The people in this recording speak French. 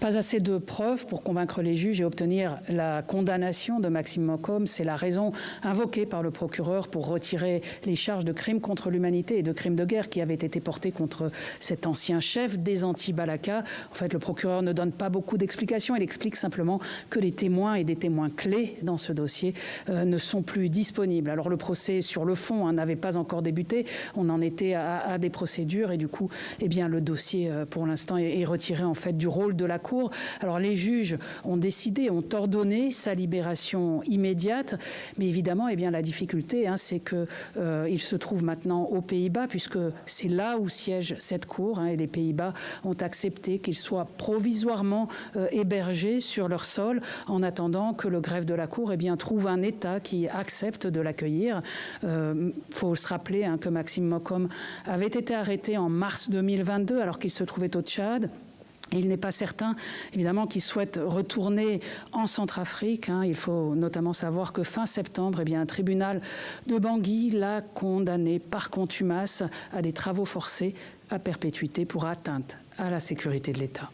Pas assez de preuves pour convaincre les juges et obtenir la condamnation de Maxime Mokom. C'est la raison invoquée par le procureur pour retirer les charges de crimes contre l'humanité et de crimes de guerre qui avaient été portées contre cet ancien chef des anti-Balaka. En fait, le procureur ne donne pas beaucoup d'explications. Il explique simplement que les témoins et des témoins clés dans ce dossier ne sont plus disponibles. Alors le procès sur le fond n'avait pas encore débuté. On en était à des procédures et du coup, eh bien, le dossier pour l'instant est retiré en fait du rôle de la Cour. Alors les juges ont décidé, ont ordonné sa libération immédiate, mais évidemment, eh bien, la difficulté, c'est qu'il se trouve maintenant aux Pays-Bas, puisque c'est là où siège cette Cour, et les Pays-Bas ont accepté qu'il soit provisoirement hébergé sur leur sol, en attendant que le greffe de la Cour trouve un État qui accepte de l'accueillir. Faut se rappeler que Maxime Mokom avait été arrêté en mars 2022, alors qu'il se trouvait au Tchad. Il n'est pas certain, évidemment, qu'il souhaite retourner en Centrafrique. Il faut notamment savoir que fin septembre, un tribunal de Bangui l'a condamné par contumace à des travaux forcés à perpétuité pour atteinte à la sécurité de l'État.